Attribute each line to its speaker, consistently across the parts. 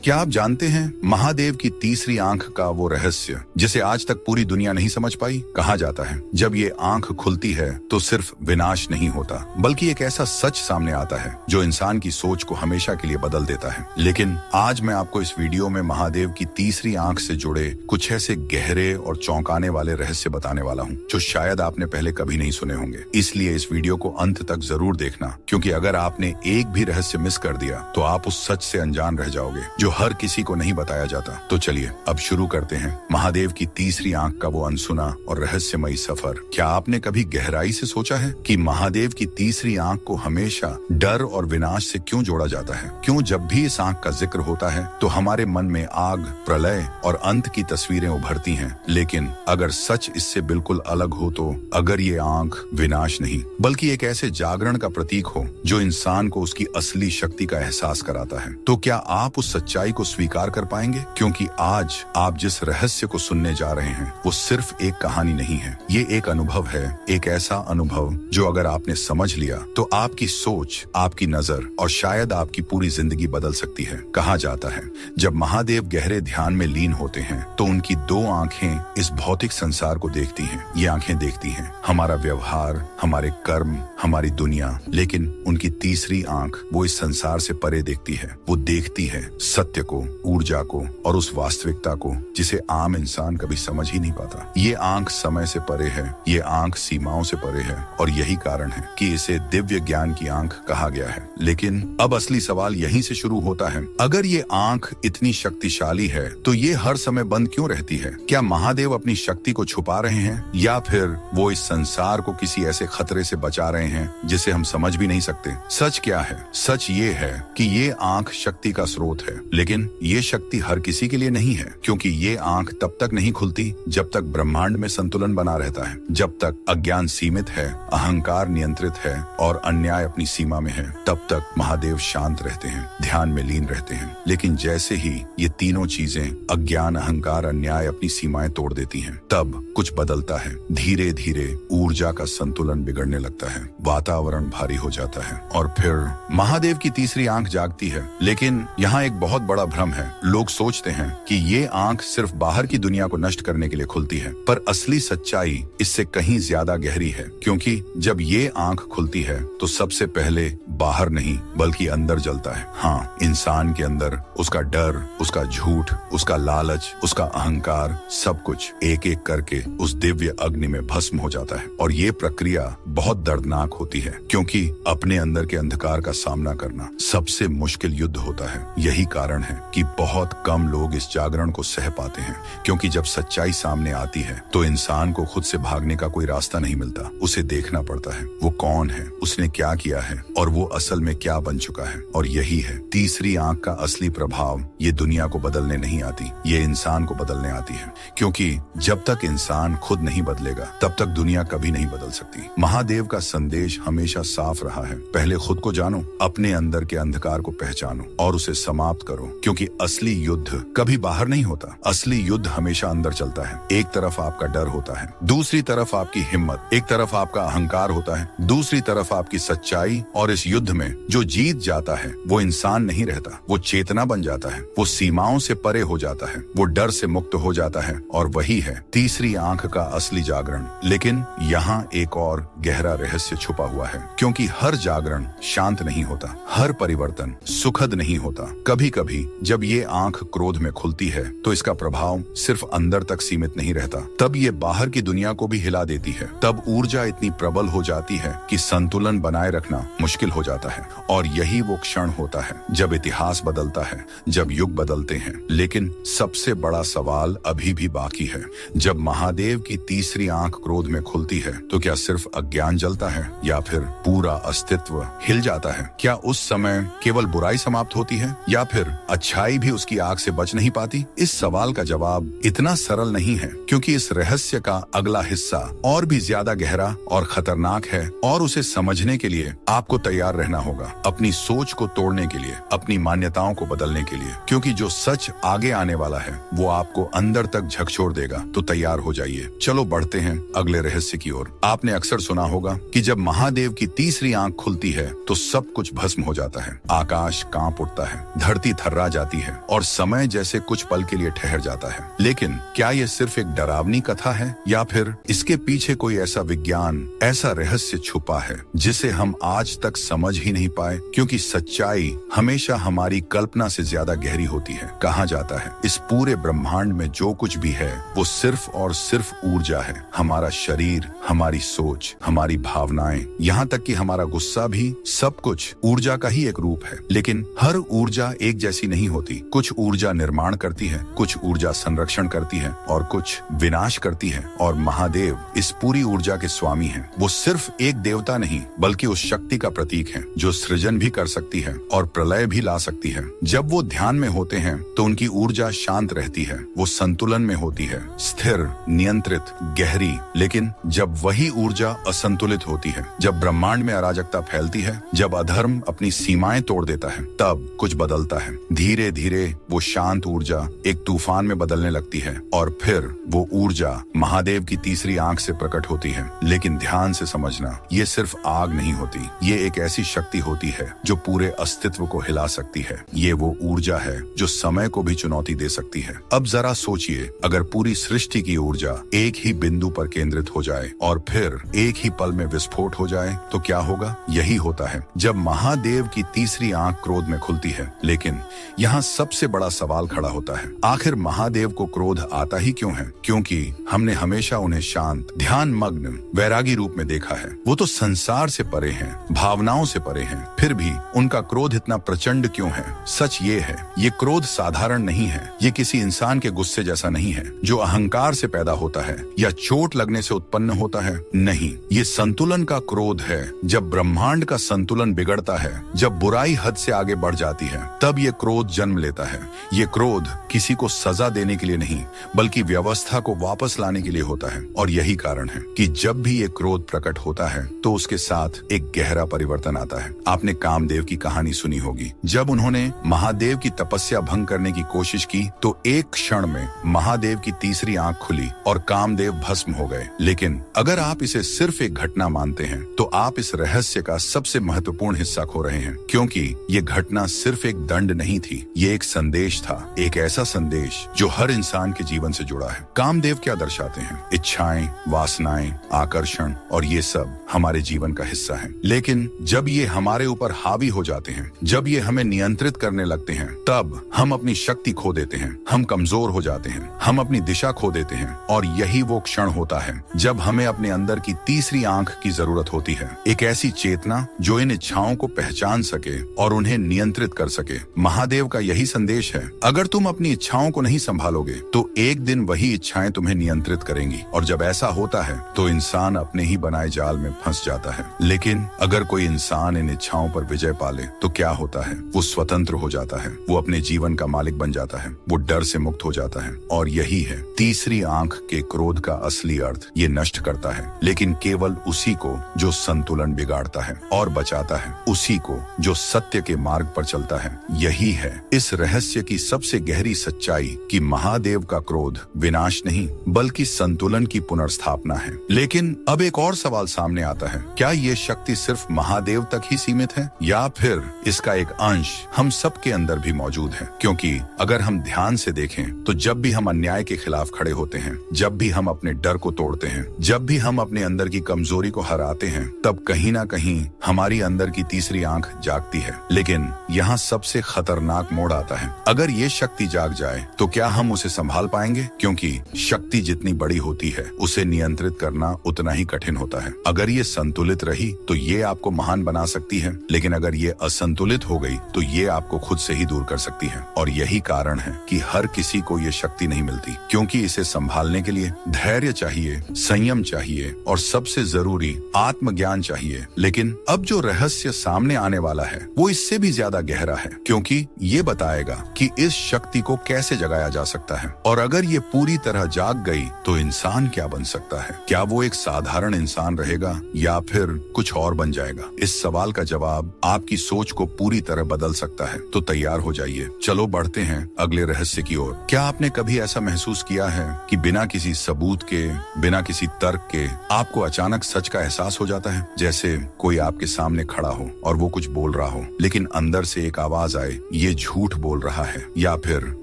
Speaker 1: क्या आप जानते हैं महादेव की तीसरी आंख का वो रहस्य जिसे आज तक पूरी दुनिया नहीं समझ पाई? कहा जाता है जब ये आंख खुलती है तो सिर्फ विनाश नहीं होता बल्कि एक ऐसा सच सामने आता है जो इंसान की सोच को हमेशा के लिए बदल देता है। लेकिन आज मैं आपको इस वीडियो में महादेव की तीसरी आंख से जुड़े कुछ ऐसे गहरे और चौंकाने वाले रहस्य बताने वाला हूँ जो शायद आपने पहले कभी नहीं सुने होंगे। इसलिए इस वीडियो को अंत तक जरूर देखना, क्योंकि अगर आपने एक भी रहस्य मिस कर दिया तो आप उस सच से अनजान रह जाओगे जो हर किसी को नहीं बताया जाता। तो चलिए अब शुरू करते हैं महादेव की तीसरी आंख का वो अनसुना और रहस्यमयी सफर। क्या आपने कभी गहराई से सोचा है कि महादेव की तीसरी आंख को हमेशा डर और विनाश से क्यों जोड़ा जाता है? क्यों जब भी इस आंख का जिक्र होता है तो हमारे मन में आग, प्रलय और अंत की तस्वीरें उभरती हैं? लेकिन अगर सच इससे बिल्कुल अलग हो तो अगर ये आंख विनाश नहीं बल्कि एक ऐसे जागरण का प्रतीक हो जो इंसान को उसकी असली शक्ति का एहसास कराता है, तो क्या आप उस सच्चाई को स्वीकार कर पाएंगे? क्योंकि आज आप जिस रहस्य को सुनने जा रहे हैं वो सिर्फ एक कहानी नहीं है, ये एक अनुभव है। एक ऐसा अनुभव जो अगर आपने समझ लिया तो आपकी सोच, आपकी नजर और शायद आपकी पूरी जिंदगी बदल सकती है। कहा जाता है जब महादेव गहरे ध्यान में लीन होते हैं तो उनकी दो आंखें इस भौतिक संसार को देखती हैं। ये आंखें देखती हैं हमारा व्यवहार, हमारे कर्म, हमारी दुनिया, लेकिन उनकी तीसरी आंख वो इस संसार से परे देखती है। वो देखती है सत्य को, ऊर्जा को और उस वास्तविकता को जिसे आम इंसान कभी समझ ही नहीं पाता। ये आंख समय से परे है, ये आंख सीमाओं से परे है और यही कारण है कि इसे दिव्य ज्ञान की आंख कहा गया है। लेकिन अब असली सवाल यहीं से शुरू होता है, अगर ये आंख इतनी शक्तिशाली है तो ये हर समय बंद क्यों रहती है? क्या महादेव अपनी शक्ति को छुपा रहे हैं या फिर वो इस संसार को किसी ऐसे खतरे से बचा रहे हैं जिसे हम समझ भी नहीं सकते? सच क्या है? सच ये है कि ये आंख शक्ति का स्रोत है, लेकिन ये शक्ति हर किसी के लिए नहीं है, क्योंकि ये आंख तब तक नहीं खुलती जब तक ब्रह्मांड में संतुलन बना रहता है, जब तक अज्ञान सीमित है, अहंकार नियंत्रित है और अन्याय अपनी सीमा में है, तब तक महादेव शांत रहते हैं, ध्यान में लीन रहते हैं। लेकिन जैसे ही ये तीनों चीजें, अज्ञान, अहंकार, अन्याय, अपनी सीमाएं तोड़ देती हैं, तब कुछ बदलता है। धीरे धीरे ऊर्जा का संतुलन बिगड़ने लगता है, वातावरण भारी हो जाता है और फिर महादेव की तीसरी आंख जागती है। लेकिन यहाँ एक बहुत बड़ा भ्रम है। लोग सोचते हैं कि ये आंख सिर्फ बाहर की दुनिया को नष्ट करने के लिए खुलती है, पर असली सच्चाई इससे कहीं ज्यादा गहरी है। क्योंकि जब ये आंख खुलती है तो सबसे पहले बाहर नहीं बल्कि अंदर जलता है। हाँ, इंसान के अंदर उसका डर, उसका झूठ, उसका लालच, उसका अहंकार, सब कुछ एक एक करके उस दिव्य अग्नि में भस्म हो जाता है। और ये प्रक्रिया बहुत दर्दनाक होती है, क्योंकि अपने अंदर के अंधकार का सामना करना सबसे मुश्किल युद्ध होता है। यही कारण है कि बहुत कम लोग इस जागरण को सह पाते हैं, क्योंकि जब सच्चाई सामने आती है तो इंसान को खुद से भागने का कोई रास्ता नहीं मिलता। उसे देखना पड़ता है वो कौन है, उसने क्या किया है और वो असल में क्या बन चुका है। और यही है तीसरी आंख का असली प्रभाव। ये दुनिया को बदलने नहीं आती, ये इंसान को बदलने आती है, क्योंकि जब तक इंसान खुद नहीं बदलेगा तब तक दुनिया कभी नहीं बदल सकती। महादेव का संदेश हमेशा साफ रहा है, पहले खुद को जानो, अपने अंदर के अंधकार को पहचानो और उसे समाप्त करो, क्योंकि असली युद्ध कभी बाहर नहीं होता। असली युद्ध हमेशा अंदर चलता है। एक तरफ आपका डर होता है, दूसरी तरफ आपकी हिम्मत, एक तरफ आपका अहंकार होता है, दूसरी तरफ आपकी सच्चाई। और इस युद्ध में जो जीत जाता है वो इंसान नहीं रहता, वो चेतना बन जाता है, वो सीमाओं से परे हो जाता है, वो डर से मुक्त हो जाता है। और वही है तीसरी आंख का असली जागरण। लेकिन यहाँ एक और गहरा रहस्य छुपा हुआ है, क्योंकि हर जागरण शांत नहीं होता, हर परिवर्तन सुखद नहीं होता। कभी कभी जब ये आंख क्रोध में खुलती है तो इसका प्रभाव सिर्फ अंदर तक सीमित नहीं रहता, तब ये बाहर की दुनिया को भी हिला देती है। तब ऊर्जा इतनी प्रबल हो जाती है कि संतुलन बनाए रखना मुश्किल हो जाता है। और यही वो क्षण होता है जब इतिहास बदलता है, जब युग बदलते हैं। लेकिन सबसे बड़ा सवाल अभी भी बाकी है, जब महादेव की तीसरी आंख क्रोध में खुलती है तो क्या सिर्फ अज्ञान जलता है या फिर पूरा अस्तित्व हिल जाता है? क्या उस समय केवल बुराई समाप्त होती है या फिर अच्छाई भी उसकी आग से बच नहीं पाती? इस सवाल का जवाब इतना सरल नहीं है, क्योंकि इस रहस्य का अगला हिस्सा और भी ज्यादा गहरा और खतरनाक है। और उसे समझने के लिए आपको तैयार रहना होगा, अपनी सोच को तोड़ने के लिए, अपनी मान्यताओं को बदलने के लिए, क्योंकि जो सच आगे आने वाला है वो आपको अंदर तक झकझोर देगा। तो तैयार हो जाइए, चलो बढ़ते हैं अगले रहस्य की ओर। आपने अक्सर सुना होगा कि जब महादेव की तीसरी आंख खुलती है तो सब कुछ भस्म हो जाता है। आकाश कांप उठता है, धरती थर्रा जाती है और समय जैसे कुछ पल के लिए ठहर जाता है। लेकिन क्या यह सिर्फ एक डरावनी कथा है या फिर इसके पीछे कोई ऐसा विज्ञान, ऐसा रहस्य छुपा है जिसे हम आज तक समझ ही नहीं पाए? क्योंकि सच्चाई हमेशा हमारी कल्पना से ज्यादा गहरी होती है। कहा जाता है इस पूरे ब्रह्मांड में जो कुछ भी है वो सिर्फ और सिर्फ ऊर्जा है। हमारा शरीर, हमारी सोच, हमारी भावनाएं, यहाँ तक कि हमारा गुस्सा भी सब कुछ ऊर्जा का ही एक रूप है। लेकिन हर ऊर्जा एक जैसी नहीं होती। कुछ ऊर्जा निर्माण करती है, कुछ ऊर्जा संरक्षण करती है और कुछ विनाश करती है। और महादेव इस पूरी ऊर्जा के स्वामी हैं। वो सिर्फ एक देवता नहीं बल्कि उस शक्ति का प्रतीक है जो सृजन भी कर सकती है और प्रलय भी ला सकती है। जब वो ध्यान में होते हैं तो उनकी ऊर्जा शांत रहती है, वो संतुलन में होती है, स्थिर, नियंत्रित, गहरी। लेकिन जब वही ऊर्जा असंतुलित होती है, जब ब्रह्मांड में अराजकता फैलती है, जब अधर्म अपनी सीमाएं तोड़ देता है, तब कुछ बदलता है। धीरे धीरे वो शांत ऊर्जा एक तूफान में बदलने लगती है और फिर वो ऊर्जा महादेव की तीसरी आंख से प्रकट होती है। लेकिन ध्यान से समझना, ये सिर्फ आग नहीं होती, ये एक ऐसी शक्ति होती है जो पूरे अस्तित्व को हिला सकती है। ये वो ऊर्जा है जो समय को भी चुनौती दे सकती है। अब जरा सोचिए, अगर पूरी सृष्टि की ऊर्जा एक ही बिंदु पर केंद्रित हो जाए और फिर एक ही पल में विस्फोट हो जाए तो क्या होगा? यही होता है जब महादेव की तीसरी आंख क्रोध में खुलती है। लेकिन यहाँ सबसे बड़ा सवाल खड़ा होता है, आखिर महादेव को क्रोध आता ही क्यों है? क्योंकि हमने हमेशा उन्हें शांत, ध्यान मग्न, वैरागी रूप में देखा है। वो तो संसार से परे हैं, भावनाओं से परे हैं, फिर भी उनका क्रोध इतना प्रचंड क्यों है? सच ये है, ये क्रोध साधारण नहीं है। ये किसी इंसान के गुस्से जैसा नहीं है जो अहंकार से पैदा होता है या चोट लगने से उत्पन्न होता है। नहीं, ये संतुलन का क्रोध है। जब ब्रह्मांड का संतुलन बिगड़ता है, जब बुराई हद से आगे बढ़ जाती है, तब ये क्रोध जन्म लेता है। ये क्रोध किसी को सजा देने के लिए नहीं बल्कि व्यवस्था को वापस लाने के लिए होता है। और यही कारण है कि जब भी ये क्रोध प्रकट होता है तो उसके साथ एक गहरा परिवर्तन आता है। आपने कामदेव की कहानी सुनी होगी। जब उन्होंने महादेव की तपस्या भंग करने की कोशिश की तो एक क्षण में महादेव की तीसरी आंख खुली और कामदेव भस्म हो गए। लेकिन अगर आप इसे सिर्फ एक घटना मानते हैं तो आप इस रहस्य का सबसे महत्वपूर्ण हिस्सा खो रहे हैं। क्योंकि ये घटना सिर्फ एक दंड नहीं थी, ये एक संदेश था, एक ऐसा संदेश जो हर इंसान के जीवन से जुड़ा है। कामदेव क्या दर्शाते हैं? इच्छाएं, वासनाएं, आकर्षण, और ये सब हमारे जीवन का हिस्सा है। लेकिन जब ये हमारे ऊपर हावी हो जाते हैं, जब ये हमें नियंत्रित करने लगते हैं, तब हम अपनी शक्ति खो देते हैं, हम कमजोर हो जाते हैं, हम अपनी दिशा खो देते हैं। और यही वो क्षण होता है जब हमें अपने अंदर की तीसरी आंख की जरूरत होती है। एक ऐसी चेतना जो इन इच्छाओं को पहचान सके और उन्हें नियंत्रित कर सके। महादेव का यही संदेश है, अगर तुम अपनी इच्छाओं को नहीं संभालोगे तो एक दिन वही इच्छाएं तुम्हें नियंत्रित करेंगी। और जब ऐसा होता है तो इंसान अपने ही बनाए जाल में फंस जाता है। लेकिन अगर कोई इंसान इन इच्छाओं पर विजय पाले तो क्या होता है? वो स्वतंत्र हो जाता है, वो अपने जीवन का मालिक बन जाता है, वो डर से मुक्त हो जाता है। और यही है तीसरी आंख के क्रोध का असली अर्थ। ये नष्ट करता है, लेकिन केवल उसी को जो संतुलन बिगाड़ता है, और बचाता है उसी को जो सत्य के मार्ग पर चलता है। यही है इस रहस्य की सबसे गहरी सच्चाई कि महादेव का क्रोध विनाश नहीं बल्कि संतुलन की पुनर्स्थापना है। लेकिन अब एक और सवाल सामने आता है, क्या ये शक्ति सिर्फ महादेव तक ही सीमित है या फिर इसका एक अंश हम सबके अंदर भी मौजूद है? क्योंकि अगर हम ध्यान से देखें तो जब भी हम अन्याय के खिलाफ खड़े होते हैं, जब भी हम अपने डर को तोड़ते हैं, जब भी हम अपने अंदर की कमजोरी को हराते हैं, तब कहीं ना कहीं हमारी अंदर की तीसरी आंख जागती है। लेकिन यहाँ सबसे खतरनाक मोड़ आता है, अगर ये शक्ति जाग जाए तो क्या हम उसे संभाल पाएंगे? क्योंकि शक्ति जितनी बड़ी होती है उसे नियंत्रित करना उतना ही कठिन होता है। अगर ये संतुलित रही तो ये आपको महान बना सकती है, लेकिन अगर ये असंतुलित हो गई तो ये आपको खुद से ही दूर कर सकती है। और यही कारण है कि हर किसी को ये शक्ति नहीं मिलती, क्योंकि इसे संभालने के लिए धैर्य चाहिए, संयम चाहिए और सबसे जरूरी आत्मज्ञान चाहिए। लेकिन अब जो रहस्य सामने आने वाला है वो इससे भी ज्यादा गहरा है, क्योंकि ये बताएगा कि इस शक्ति को कैसे जगाया जा सकता है। और अगर ये पूरी तरह जाग गई तो इंसान क्या बन सकता है? क्या वो एक साधारण इंसान रहेगा या फिर कुछ और बन जाएगा? इस सवाल का जवाब आपकी सोच को पूरी तरह बदल सकता है। तो तैयार हो जाइए, चलो बढ़ते हैं अगले रहस्य की ओर। क्या आपने कभी ऐसा महसूस किया है कि बिना किसी सबूत के, बिना किसी तर्क के आपको अचानक सच का एहसास हो जाता है, जैसे कोई आपके सामने खड़ा हो और वो कुछ बोल रहा हो, लेकिन अंदर से एक आवाज आए, ये झूठ बोल रहा है। या फिर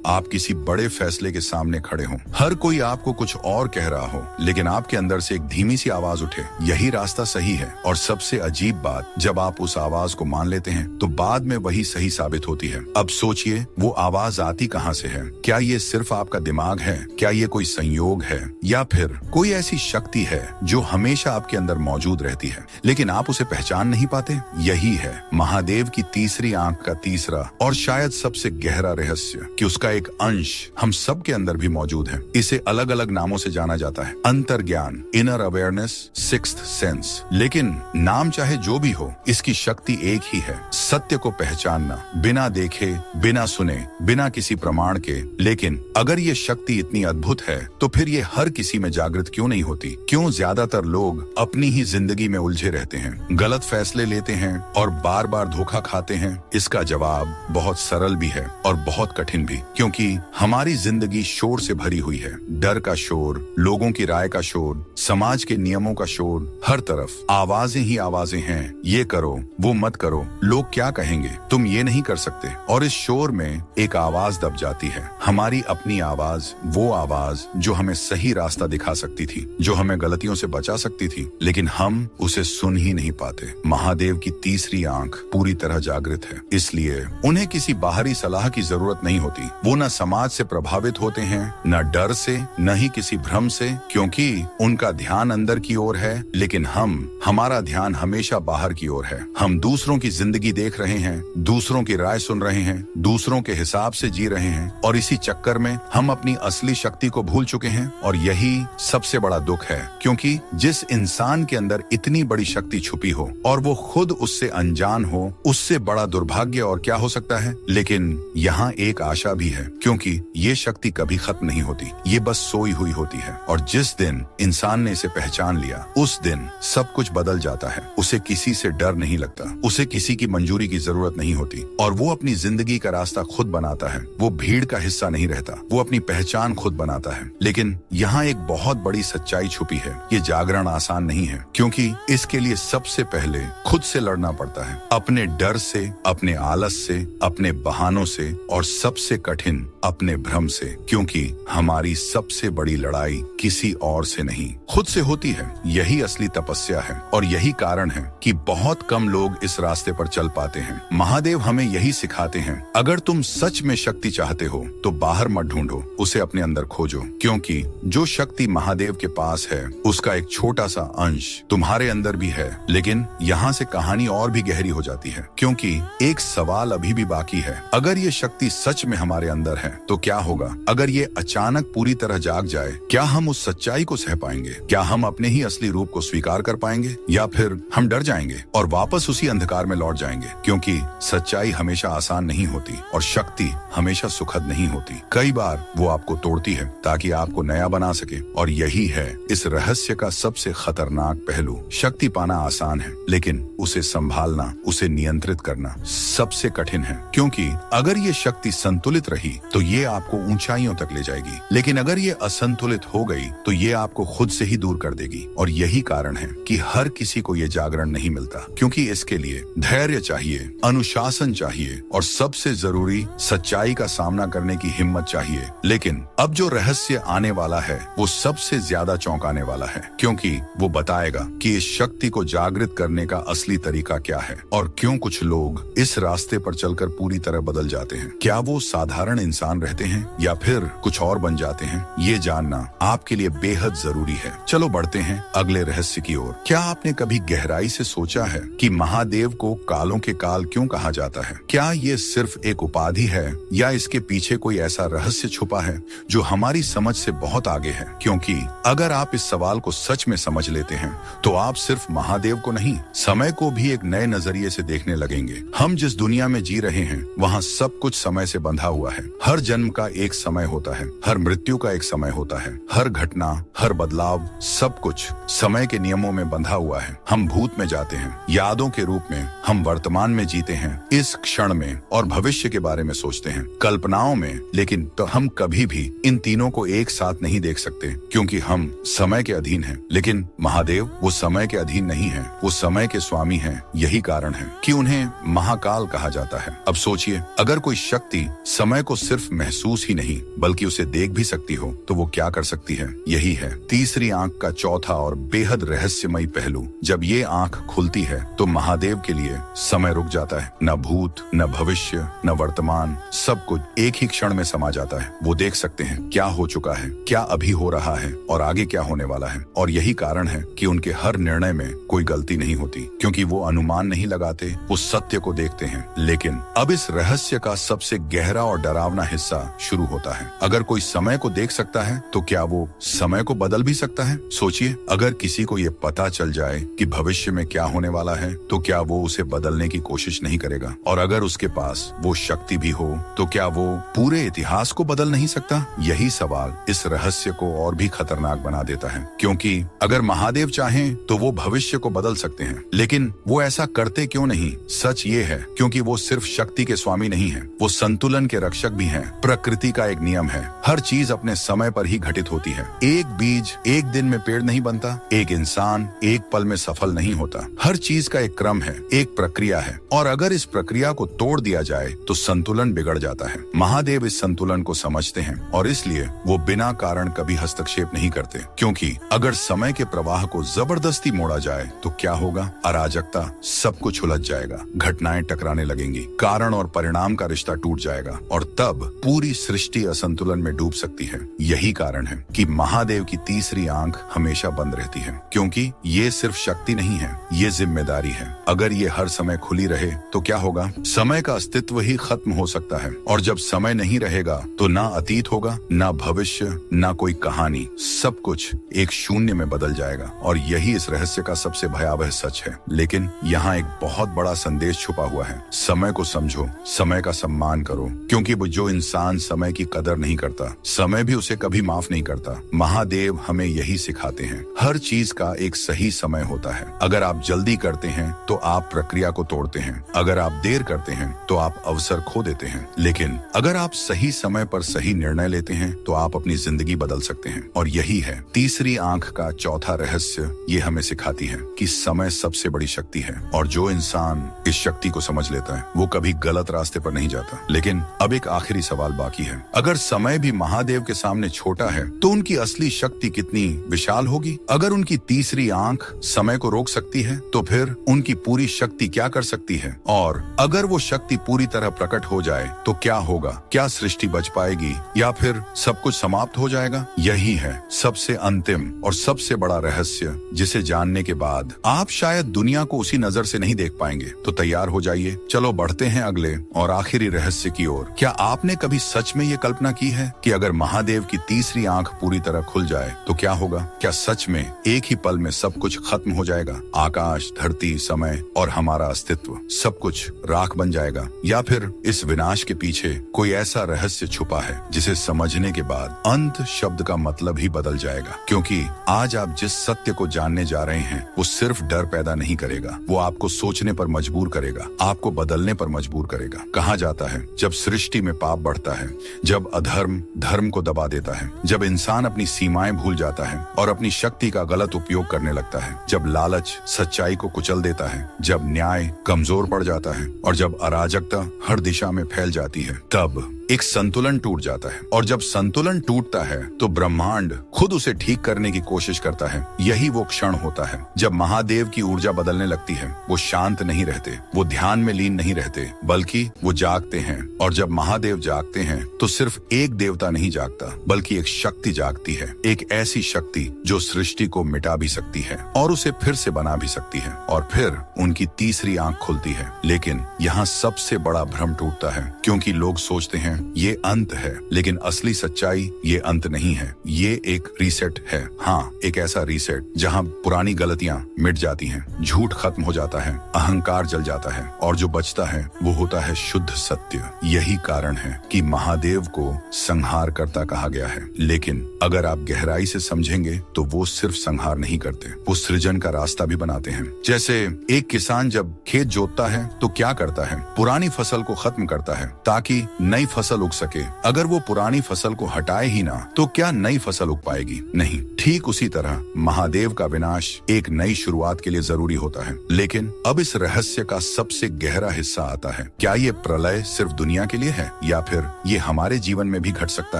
Speaker 1: आप किसी बड़े फैसले के सामने खड़े हो, हर कोई आपको कुछ और कह रहा हो, लेकिन आपके अंदर से एक धीमी सी आवाज उठे, यही रास्ता सही है। और सबसे अजीब बात, जब आप उस आवाज को मान लेते हैं तो बाद में वही सही साबित होती है। अब सोचिए, वो आवाज आती कहाँ से है? क्या ये सिर्फ आपका दिमाग है? क्या ये कोई संयोग है? या फिर कोई ऐसी शक्ति है जो हमेशा आपके अंदर मौजूद रहती है, लेकिन आप उसे पहचान नहीं पाते? यही है महादेव की तीसरी आंख का तीसरा और शायद सबसे गहरा रहस्य, कि उसका एक अंश हम सब के अंदर भी मौजूद है। इसे अलग अलग नामों से जाना जाता है, अंतर्ज्ञान, इनर अवेयरनेस, सिक्स्थ सेंस। लेकिन नाम चाहे जो भी हो, इसकी शक्ति एक ही है, सत्य को पहचानना, बिना देखे, बिना सुने, बिना किसी प्रमाण के। लेकिन अगर ये शक्ति इतनी अद्भुत है तो फिर ये हर किसी में जागृत क्यों नहीं होती? क्यों ज्यादातर लोग अपनी ही जिंदगी में उलझे रहते हैं, गलत फैसले लेते हैं और बार बार धोखा खाते हैं? इसका जवाब बहुत सरल भी है और बहुत कठिन भी, क्योंकि हमारी जिंदगी शोर से भरी हुई है। डर का शोर, लोगों की राय का शोर, समाज के नियमों का शोर, हर तरफ आवाजें ही आवाजें हैं। ये करो, वो मत करो, लोग क्या कहेंगे, तुम ये नहीं कर सकते। और इस शोर में एक आवाज दब जाती है, हमारी अपनी आवाज, वो आवाज जो हमें सही रास्ता दिखा सकती थी, जो हमें गलतियों से बचा सकती थी, लेकिन हम उसे सुन ही नहीं पाते। महादेव की तीसरी आंख पूरी तरह जागृत है, इसलिए उन्हें किसी बाहरी सलाह की जरूरत नहीं होती। वो न समाज से प्रभावित होते हैं, न डर से, न ही किसी भ्रम से, क्योंकि उनका ध्यान अंदर की ओर है। लेकिन हमारा ध्यान हमेशा बाहर की ओर है। हम दूसरों की जिंदगी देख रहे हैं, दूसरों की राय सुन रहे हैं, दूसरों के हिसाब से जी रहे हैं, और इसी चक्कर में हम अपनी असली शक्ति को भूल चुके हैं। और यही सबसे बड़ा दुख है, क्योंकि जिस इंसान के अंदर इतनी बड़ी शक्ति छुपी हो और वो खुद उससे अनजान हो, उससे बड़ा दुर्भाग्य और क्या हो सकता है। लेकिन यहाँ एक आशा भी है, क्योंकि ये शक्ति कभी खत्म नहीं होती, ये बस सोई हुई होती है। और जिस दिन इंसान ने इसे पहचान लिया, उस दिन सब कुछ बदल जाता है। उसे किसी से डर नहीं लगता, उसे किसी की मंजूरी की जरूरत नहीं होती, और वो अपनी जिंदगी का रास्ता खुद बनाता है। वो भीड़ का हिस्सा नहीं रहता, वो अपनी पहचान खुद बनाता है। लेकिन यहाँ एक बहुत बड़ी सच्चाई छुपी है, ये जागरण आसान नहीं है, क्योंकि इसके लिए सबसे पहले खुद से लड़ना पड़ता है, अपने डर से, अपने आलस से, अपने बहानों से, और सबसे कठिन अपने भ्रम से। क्योंकि हमारी सबसे बड़ी लड़ाई किसी और से नहीं, खुद से होती है। यही असली तपस्या है, और यही कारण है कि बहुत कम लोग इस रास्ते पर चल पाते हैं। महादेव हमें यही सिखाते हैं, अगर तुम सच में शक्ति चाहते हो तो बाहर मत ढूंढो, उसे अपने अंदर खोजो। क्योंकि जो शक्ति महादेव के पास है, उसका एक छोटा सा अंश तुम्हारे अंदर भी है। लेकिन यहाँ से कहानी और भी गहरी हो जाती है, क्योंकि एक सवाल अभी भी बाकी है। अगर ये शक्ति सच में हमारे अंदर है तो क्या होगा? अगर ये अचानक पूरी तरह जाग जाए, क्या हम उस सच्चाई को सह पाएंगे? क्या हम अपने ही असली रूप को स्वीकार कर पाएंगे, या फिर हम डर जाएंगे और वापस उसी अंधकार में लौट जाएंगे? क्योंकि सच्चाई हमेशा आसान नहीं होती और शक्ति हमेशा सुखद नहीं होती। कई बार वो आपको तोड़ती है ताकि आपको नया बना सके, और यही है इस रहस्य का सबसे खतरनाक पहलू। शक्ति पाना आसान है, लेकिन उसे संभालना, उसे नियंत्रित करना सबसे कठिन है। क्योंकि अगर ये शक्ति संतुलित रही तो ये आपको ऊंचाइयों तक ले जाएगी, लेकिन अगर ये असंतुलित हो गई तो ये आपको खुद से ही दूर कर देगी। और यही कारण है कि हर किसी को ये जागरण नहीं मिलता, क्योंकि इसके लिए धैर्य चाहिए, अनुशासन चाहिए, और सबसे जरूरी सच्चाई का सामना करने की हिम्मत चाहिए। लेकिन अब जो रहस्य आने वाला है वो सबसे ज्यादा चौंकाने वाला है, क्योंकि वो बताएगा कि इस शक्ति को जागृत करने का असली तरीका क्या है, और क्यों कुछ लोग इस रास्ते पर चलकर पूरी तरह बदल जाते हैं। क्या वो साधारण इंसान रहते हैं या फिर कुछ और बन जाते हैं? ये जानना आपके लिए बेहद जरूरी है। चलो बढ़ते हैं अगले रहस्य की ओर। क्या आपने कभी गहराई से सोचा है कि महादेव को कालों के काल क्यों कहा जाता है? क्या ये सिर्फ एक उपाधि है, या इसके पीछे कोई ऐसा रहस्य छुपा है जो हमारी समझ से बहुत आगे है? क्योंकि अगर आप इस सवाल को सच में समझ लेते हैं तो आप सिर्फ महादेव को नहीं, समय को भी एक नए नजरिए से देखने लगेंगे। हम जिस दुनिया में जी रहे हैं वहाँ सब कुछ समय से बंधा हुआ है। हर जन्म का एक समय होता है, हर मृत्यु का एक समय होता है, हर घटना, हर बदलाव, सब कुछ समय के नियमों में बंधा हुआ है। हम भूत में जाते हैं, यादों के रूप में हम वर्तमान में जीते हैं, इस क्षण में, और भविष्य के बारे में सोचते हैं, कल्पनाओं में। लेकिन तो हम कभी भी इन तीनों को एक साथ नहीं देख सकते, क्योंकि हम समय के अधीन हैं। लेकिन महादेव वो समय के अधीन नहीं है, वो समय के स्वामी हैं। यही कारण है कि उन्हें महाकाल कहा जाता है। अब सोचिए, अगर कोई शक्ति समय को सिर्फ महसूस ही नहीं बल्कि उसे देख भी सकती हो तो वो क्या कर सकती है। यही है तीसरी आंख का चौथा और बेहद रहस्यमयी पहलू। जब ये आंख खुलती है तो महादेव के लिए समय रुक जाता है। न भूत, न भविष्य, न वर्तमान, सब कुछ एक ही क्षण में समा जाता है। वो देख सकते हैं क्या हो चुका है, क्या अभी हो रहा है और आगे क्या होने वाला है। और यही कारण है कि उनके हर निर्णय में कोई गलती नहीं होती, क्योंकि वो अनुमान नहीं लगाते, वो सत्य को देखते हैं। लेकिन अब इस रहस्य का सबसे गहरा और डरावना हिस्सा शुरू होता है। अगर कोई समय को देख सकता है तो क्या वो समय को बदल भी सकता है? सोचिए, अगर किसी को ये पता चल जाए कि भविष्य में क्या होने वाला है तो क्या वो उसे बदलने की कोशिश नहीं करेगा? और अगर उसके पास वो शक्ति भी हो तो क्या वो पूरे इतिहास को बदल नहीं सकता? यही सवाल इस रहस्य को और भी खतरनाक बना देता है, क्योंकि अगर महादेव चाहें तो वो भविष्य को बदल सकते हैं, लेकिन वो ऐसा करते क्यों नहीं? सच ये है क्योंकि वो सिर्फ शक्ति के स्वामी नहीं है, वो संतुलन के रक्षक भी हैं। प्रकृति का एक नियम है, हर चीज अपने समय पर ही घटित होती है। एक बीज एक दिन में पेड़ नहीं बनता, एक इंसान एक पल में सफल नहीं होता। हर चीज का एक क्रम है, एक प्रक्रिया है, और अगर इस प्रक्रिया को तोड़ दिया जाए तो संतुलन बिगड़ जाता है। महादेव इस संतुलन को समझते हैं और इसलिए वो बिना कारण कभी हस्तक्षेप नहीं करते, क्योंकि अगर समय के प्रवाह को जबरदस्ती मोड़ा जाए तो क्या होगा? अराजकता, सब कुछ उलझ जाएगा, घटनाएं टकराने लगेंगी, कारण और परिणाम का रिश्ता टूट जाएगा और तब पूरी सृष्टि असंतुलन में डूब सकती है। यही कारण है कि महादेव की तीसरी आंख हमेशा बंद रहती है, क्योंकि ये सिर्फ शक्ति नहीं है, ये जिम्मेदारी है। अगर ये हर समय खुली रहे तो क्या होगा? समय का अस्तित्व ही खत्म हो सकता है, और जब समय नहीं रहेगा तो ना अतीत होगा, ना भविष्य, ना कोई कहानी, सब कुछ एक शून्य में बदल जाएगा। और यही इस रहस्य का सबसे भयावह सच है। लेकिन यहाँ एक बहुत बड़ा संदेश छुपा हुआ है। समय को समझो, समय का सम्मान करो, क्योंकि जो इंसान समय की कदर नहीं करता, समय भी उसे कभी माफ नहीं करता। महादेव हमें यही सिखाते हैं, हर चीज का एक सही समय होता है। अगर आप जल्दी करते हैं तो आप प्रक्रिया को तोड़ते हैं, अगर आप देर करते हैं तो आप अवसर खो देते हैं, लेकिन अगर आप सही समय पर सही निर्णय लेते हैं तो आप अपनी जिंदगी बदल सकते हैं। और यही है तीसरी आंख का चौथा रहस्य। ये हमें सिखाती है कि समय सबसे बड़ी शक्ति है, और जो इंसान इस शक्ति को समझ लेता है वो कभी गलत रास्ते पर नहीं जाता। लेकिन अब एक आखिरी सवाल बाकी है, अगर समय भी महादेव के सामने छोटा है तो उनकी असली शक्ति कितनी विशाल होगी? अगर उनकी तीसरी आंख समय को रोक सकती है तो फिर उनकी पूरी शक्ति क्या कर सकती है? और अगर वो शक्ति पूरी तरह प्रकट हो जाए तो क्या होगा? क्या सृष्टि बच पाएगी या फिर सब कुछ समाप्त हो जाएगा? यही है सबसे अंतिम और सबसे बड़ा रहस्य, जिसे जानने के बाद आप शायद दुनिया को उसी नजर से नहीं देख पाएंगे। तो तैयार हो जाइए, चलो बढ़ते हैं अगले और आखिरी रहस्य की ओर। क्या आपने कभी सच में ये कल्पना की है कि अगर महादेव की तीसरी आंख पूरी तरह खुल जाए तो क्या होगा? क्या सच में एक ही पल में सब कुछ खत्म हो जाएगा? आकाश, धरती, समय और हमारा अस्तित्व, सब कुछ राख बन जाएगा? या फिर इस विनाश के पीछे कोई ऐसा रहस्य छुपा है जिसे समझने के बाद अंत शब्द का मतलब ही बदल जाएगा? क्योंकि आज आप जिस सत्य को जानने जा रहे हैं वो सिर्फ डर पैदा नहीं करेगा, वो आपको सोचने पर मजबूर करेगा, आपको बदलने पर मजबूर करेगा। कहा जाता है जब सृष्टि में पाप बढ़ता है, जब अधर्म धर्म को दबा देता है, जब इंसान अपनी सीमाएं भूल जाता है और अपनी शक्ति का गलत उपयोग करने लगता है, जब लालच सच्चाई को कुचल देता है, जब न्याय कमजोर पड़ जाता है और जब अराजकता हर दिशा में फैल जाती है, तब एक संतुलन टूट जाता है। और जब संतुलन टूटता है तो ब्रह्मांड खुद उसे ठीक करने की कोशिश करता है। यही वो क्षण होता है जब महादेव की ऊर्जा बदलने लगती है। वो शांत नहीं रहते, वो ध्यान में लीन नहीं रहते, बल्कि वो जागते हैं। और जब महादेव जागते हैं तो सिर्फ एक देवता नहीं जागता, बल्कि एक शक्ति जागती है, एक ऐसी शक्ति जो सृष्टि को मिटा भी सकती है और उसे फिर से बना भी सकती है। और फिर उनकी तीसरी आंख खुलती है। लेकिन यहाँ सबसे बड़ा भ्रम टूटता है, क्योंकि लोग सोचते हैं ये अंत है, लेकिन असली सच्चाई ये अंत नहीं है, ये एक रीसेट है। हाँ, एक ऐसा रीसेट जहाँ पुरानी गलतियाँ मिट जाती हैं, झूठ खत्म हो जाता है, अहंकार जल जाता है, और जो बचता है वो होता है शुद्ध सत्य। यही कारण है कि महादेव को संहार करता कहा गया है। लेकिन अगर आप गहराई से समझेंगे तो वो सिर्फ संहार नहीं करते, वो सृजन का रास्ता भी बनाते हैं। जैसे एक किसान जब खेत जोतता है तो क्या करता है? पुरानी फसल को खत्म करता है ताकि नई फसल फसल उग सके। अगर वो पुरानी फसल को हटाए ही ना तो क्या नई फसल उग पाएगी? नहीं। ठीक उसी तरह महादेव का विनाश एक नई शुरुआत के लिए जरूरी होता है। लेकिन अब इस रहस्य का सबसे गहरा हिस्सा आता है। क्या ये प्रलय सिर्फ दुनिया के लिए है या फिर ये हमारे जीवन में भी घट सकता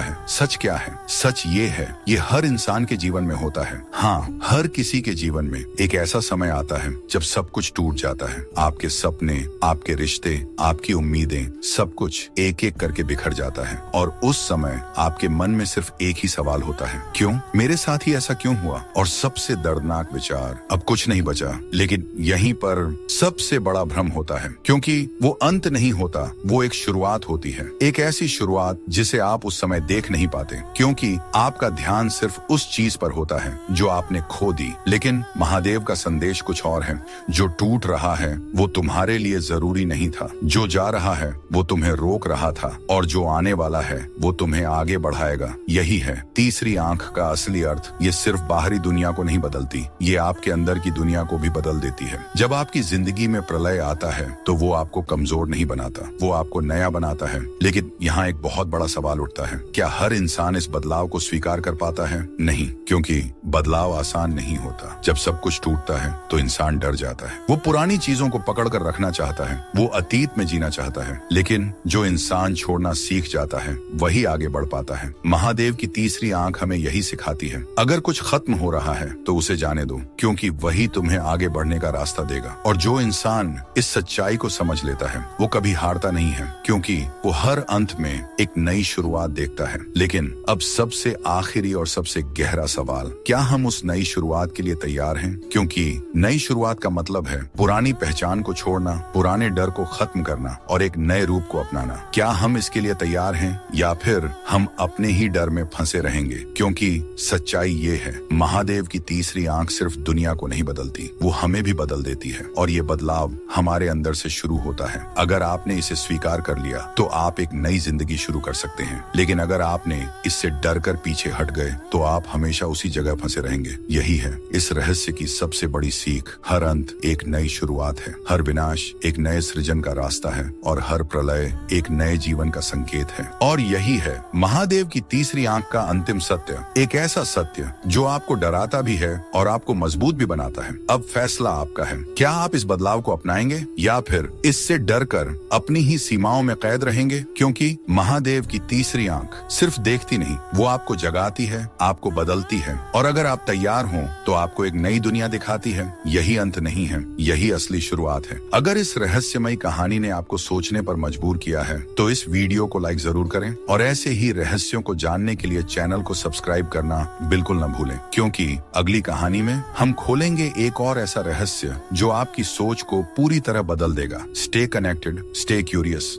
Speaker 1: है? सच क्या है? सच ये है, ये हर इंसान के जीवन में होता है। हाँ, हर किसी के जीवन में एक ऐसा समय आता है जब सब कुछ टूट जाता है। आपके सपने, आपके रिश्ते, आपकी उम्मीदें, सब कुछ एक एक करके बिखर जाता है। और उस समय आपके मन में सिर्फ एक ही सवाल होता है, क्यों? मेरे साथ ही ऐसा क्यों हुआ? और सबसे दर्दनाक विचार, अब कुछ नहीं बचा। लेकिन यहीं पर सबसे बड़ा भ्रम होता है, क्योंकि वो अंत नहीं होता, वो एक शुरुआत होती है। एक ऐसी शुरुआत जिसे आप उस समय देख नहीं पाते, क्योंकि आपका ध्यान सिर्फ उस चीज पर होता है जो आपने खो दी। लेकिन महादेव का संदेश कुछ और है। जो टूट रहा है वो तुम्हारे लिए जरूरी नहीं था, जो जा रहा है वो तुम्हें रोक रहा था, और जो आने वाला है वो तुम्हें आगे बढ़ाएगा। यही है तीसरी आंख का असली अर्थ। ये सिर्फ बाहरी दुनिया को नहीं बदलती, ये आपके अंदर की दुनिया को भी बदल देती है। जब आपकी जिंदगी में प्रलय आता है तो वो आपको कमजोर नहीं बनाता, वो आपको नया बनाता है। लेकिन यहाँ एक बहुत बड़ा सवाल उठता है, क्या हर इंसान इस बदलाव को स्वीकार कर पाता है? नहीं, क्योंकि बदलाव आसान नहीं होता। जब सब कुछ टूटता है तो इंसान डर जाता है। वो पुरानी चीजों को पकड़ कर रखना चाहता है, वो अतीत में जीना चाहता है। लेकिन जो इंसान छोड़ना सीख जाता है वही आगे बढ़ पाता है। महादेव की तीसरी आंख हमें यही सिखाती है, अगर कुछ खत्म हो रहा है तो उसे जाने दो, क्योंकि वही तुम्हें आगे बढ़ने का रास्ता देगा। और जो इंसान इस सच्चाई को समझ लेता है वो कभी हारता नहीं है, क्योंकि वो हर अंत में एक नई शुरुआत देखता है। लेकिन अब सबसे आखिरी और सबसे गहरा सवाल, क्या हम उस नई शुरुआत के लिए तैयार हैं? क्योंकि नई शुरुआत का मतलब है पुरानी पहचान को छोड़ना, पुराने डर को खत्म करना और एक नए रूप को अपनाना। क्या हम इसके लिए तैयार हैं या फिर हम अपने ही डर में फंसे रहेंगे? क्योंकि सच्चाई ये है, महादेव की तीसरी आंख सिर्फ दुनिया को नहीं बदलती, वो हमें भी बदल देती है। और ये बदलाव हमारे अंदर से शुरू होता है। अगर आपने इसे स्वीकार कर लिया तो आप एक नई जिंदगी शुरू कर सकते हैं। लेकिन अगर आपने इससे डर कर पीछे हट गए तो आप हमेशा उसी जगह फंसे रहेंगे। यही है इस रहस्य की सबसे बड़ी सीख। हर अंत एक नई शुरुआत है, हर विनाश एक नए सृजन का रास्ता है, और हर प्रलय एक नए जीवन का संकेत है। और यही है महादेव की तीसरी आंख का अंतिम सत्य, एक ऐसा सत्य जो आपको डराता भी है और आपको मजबूत भी बनाता है। अब फैसला आपका है, क्या आप इस बदलाव को अपनाएंगे या फिर इससे डर कर अपनी ही सीमाओं में कैद रहेंगे? क्योंकि महादेव की तीसरी आंख सिर्फ देखती नहीं, वो आपको जगाती है, आपको बदलती है, और अगर आप तैयार हो तो आपको एक नई दुनिया दिखाती है। यही अंत नहीं है, यही असली शुरुआत है। अगर इस रहस्यमयी कहानी ने आपको सोचने पर मजबूर किया है तो इस वीडियो को लाइक जरूर करें, और ऐसे ही रहस्यों को जानने के लिए चैनल को सब्सक्राइब करना बिल्कुल न भूलें, क्योंकि अगली कहानी में हम खोलेंगे एक और ऐसा रहस्य जो आपकी सोच को पूरी तरह बदल देगा। Stay connected, stay curious.